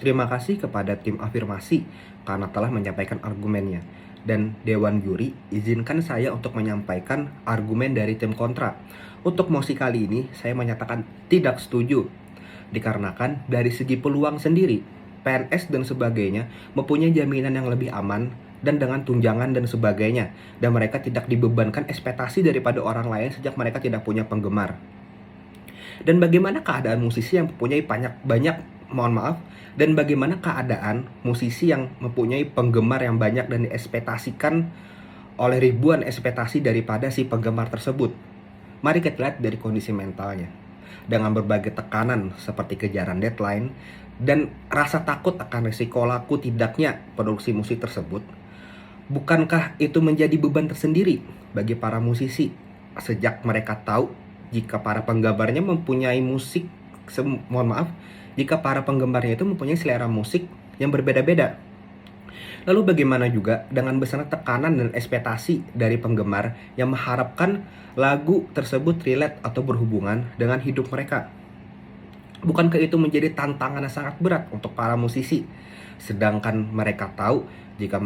Terima kasih kepada tim afirmasi karena telah menyampaikan argumennya. Dan Dewan Juri, izinkan saya untuk menyampaikan argumen dari tim kontra. Untuk mosi kali ini, saya menyatakan tidak setuju. Dikarenakan dari segi peluang sendiri, PNS dan sebagainya mempunyai jaminan yang lebih aman dan dengan tunjangan dan sebagainya. Dan mereka tidak dibebankan ekspektasi daripada orang lain sejak mereka tidak punya penggemar. Dan bagaimana keadaan musisi yang mempunyai banyak mohon maaf, dan bagaimana keadaan musisi yang mempunyai penggemar yang banyak dan diekspektasikan oleh ribuan ekspektasi daripada si penggemar tersebut. Mari kita lihat dari kondisi mentalnya. Dengan berbagai tekanan seperti kejaran deadline dan rasa takut akan risiko laku tidaknya produksi musik tersebut, bukankah itu menjadi beban tersendiri bagi para musisi sejak mereka tahu jika para penggemarnya mempunyai musik, mohon maaf, jika para penggemarnya itu mempunyai selera musik yang berbeda-beda. Lalu bagaimana juga dengan besarnya tekanan dan ekspektasi dari penggemar yang mengharapkan lagu tersebut relate atau berhubungan dengan hidup mereka? Bukankah itu menjadi tantangan yang sangat berat untuk para musisi? Sedangkan mereka tahu jika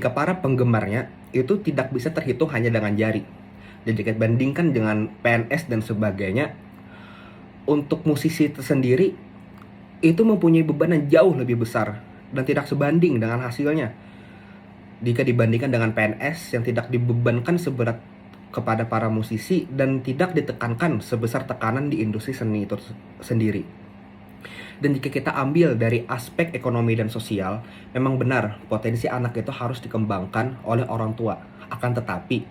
para penggemarnya itu tidak bisa terhitung hanya dengan jari. Dan jika dibandingkan dengan PNS dan sebagainya, untuk musisi tersendiri itu mempunyai beban yang jauh lebih besar dan tidak sebanding dengan hasilnya jika dibandingkan dengan PNS yang tidak dibebankan seberat kepada para musisi dan tidak ditekankan sebesar tekanan di industri seni itu sendiri. Dan jika kita ambil dari aspek ekonomi dan sosial, memang benar potensi anak itu harus dikembangkan oleh orang tua. Akan tetapi,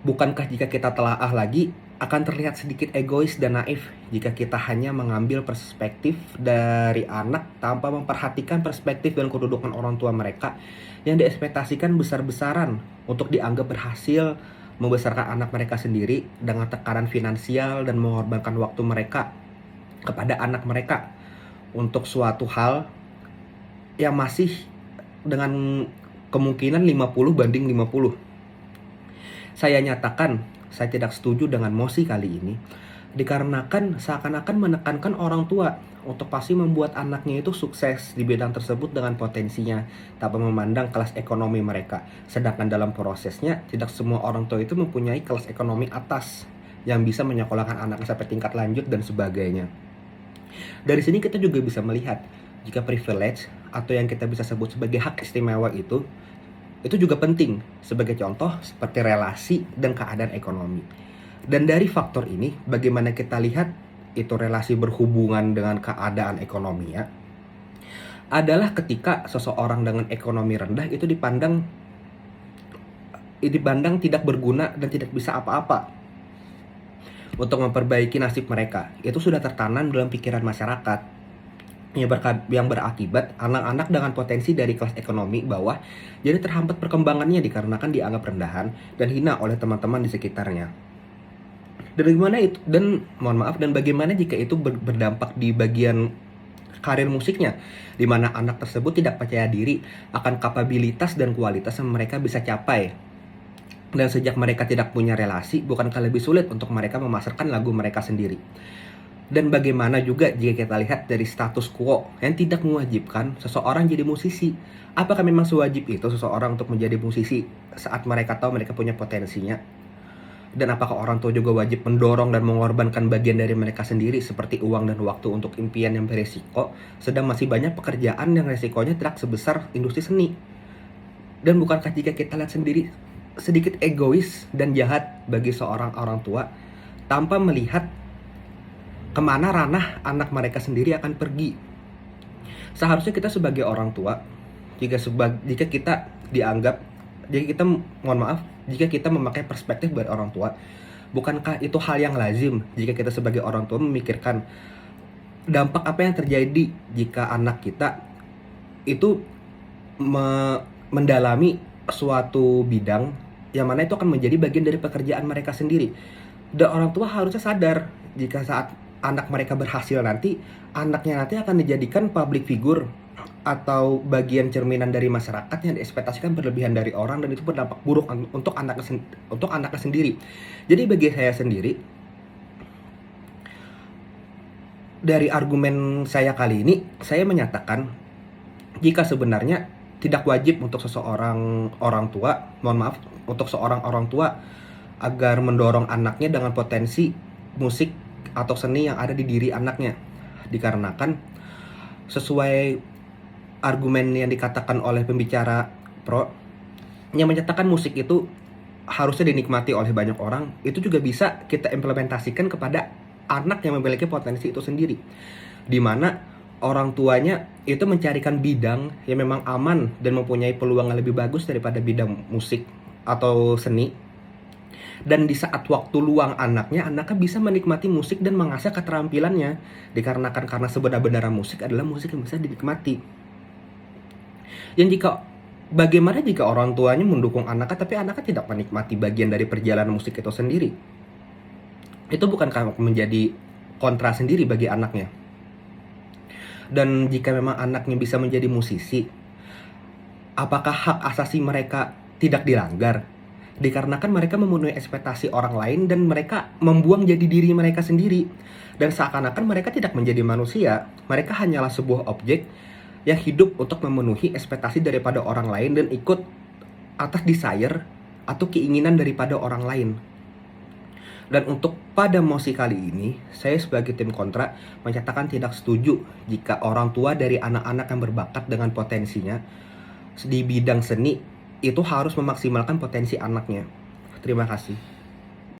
bukankah jika kita telaah lagi, akan terlihat sedikit egois dan naif jika kita hanya mengambil perspektif dari anak tanpa memperhatikan perspektif dan kedudukan orang tua mereka yang diekspektasikan besar-besaran untuk dianggap berhasil membesarkan anak mereka sendiri dengan tekanan finansial dan mengorbankan waktu mereka kepada anak mereka untuk suatu hal yang masih dengan kemungkinan 50-50. Saya nyatakan saya tidak setuju dengan mosi kali ini dikarenakan seakan-akan menekankan orang tua untuk pasti membuat anaknya itu sukses di bidang tersebut dengan potensinya tanpa memandang kelas ekonomi mereka. Sedangkan dalam prosesnya tidak semua orang tua itu mempunyai kelas ekonomi atas yang bisa menyekolahkan anaknya sampai tingkat lanjut dan sebagainya. Dari sini kita juga bisa melihat jika privilege atau yang kita bisa sebut sebagai hak istimewa itu juga penting sebagai contoh seperti relasi dan keadaan ekonomi. Dan dari faktor ini, bagaimana kita lihat itu relasi berhubungan dengan keadaan ekonomi ya, adalah ketika seseorang dengan ekonomi rendah itu dipandang tidak berguna dan tidak bisa apa-apa untuk memperbaiki nasib mereka. Itu sudah tertanam dalam pikiran masyarakat yang berakibat anak-anak dengan potensi dari kelas ekonomi bawah jadi terhambat perkembangannya dikarenakan dianggap rendahan dan hina oleh teman-teman di sekitarnya. Dan bagaimana jika itu berdampak di bagian karir musiknya, di mana anak tersebut tidak percaya diri akan kapabilitas dan kualitas yang mereka bisa capai. Dan sejak mereka tidak punya relasi, bukankah lebih sulit untuk mereka memasarkan lagu mereka sendiri? Dan bagaimana juga jika kita lihat dari status quo yang tidak mewajibkan seseorang jadi musisi. Apakah memang sewajib itu seseorang untuk menjadi musisi saat mereka tahu mereka punya potensinya? Dan apakah orang tua juga wajib mendorong dan mengorbankan bagian dari mereka sendiri seperti uang dan waktu untuk impian yang beresiko, sedang masih banyak pekerjaan yang resikonya tidak sebesar industri seni? Dan bukankah jika kita lihat sendiri sedikit egois dan jahat bagi seorang orang tua tanpa melihat kemana ranah anak mereka sendiri akan pergi? Seharusnya kita sebagai orang tua, jika kita dianggap, jika kita memakai perspektif dari orang tua, bukankah itu hal yang lazim jika kita sebagai orang tua memikirkan dampak apa yang terjadi jika anak kita itu mendalami suatu bidang yang mana itu akan menjadi bagian dari pekerjaan mereka sendiri. Dan orang tua harusnya sadar jika saat anak mereka berhasil nanti, anaknya nanti akan dijadikan public figure atau bagian cerminan dari masyarakat yang diekspektasikan berlebihan dari orang, dan itu berdampak buruk untuk anaknya sendiri. Jadi bagi saya sendiri, Dari argumen saya kali ini, saya menyatakan jika sebenarnya tidak wajib untuk seseorang orang tua, mohon maaf, untuk seorang orang tua agar mendorong anaknya dengan potensi musik atau seni yang ada di diri anaknya. Dikarenakan sesuai argumen yang dikatakan oleh pembicara pro yang menyatakan musik itu harusnya dinikmati oleh banyak orang, itu juga bisa kita implementasikan kepada anak yang memiliki potensi itu sendiri, di mana orang tuanya itu mencarikan bidang yang memang aman dan mempunyai peluang yang lebih bagus daripada bidang musik atau seni, dan di saat waktu luang anaknya bisa menikmati musik dan mengasah keterampilannya, dikarenakan karena sebenar-benarnya musik adalah musik yang bisa dinikmati. Yang bagaimana jika orang tuanya mendukung anaknya tapi anaknya tidak menikmati bagian dari perjalanan musik itu sendiri? Itu bukankah menjadi kontra sendiri bagi anaknya? Dan jika memang anaknya bisa menjadi musisi, apakah hak asasi mereka tidak dilanggar? Dikarenakan mereka memenuhi ekspektasi orang lain dan mereka membuang jadi diri mereka sendiri. Dan seakan-akan mereka tidak menjadi manusia, mereka hanyalah sebuah objek yang hidup untuk memenuhi ekspektasi daripada orang lain dan ikut atas desire atau keinginan daripada orang lain. Dan untuk pada mosi kali ini, saya sebagai tim kontra menyatakan tidak setuju jika orang tua dari anak-anak yang berbakat dengan potensinya di bidang seni itu harus memaksimalkan potensi anaknya. Terima kasih.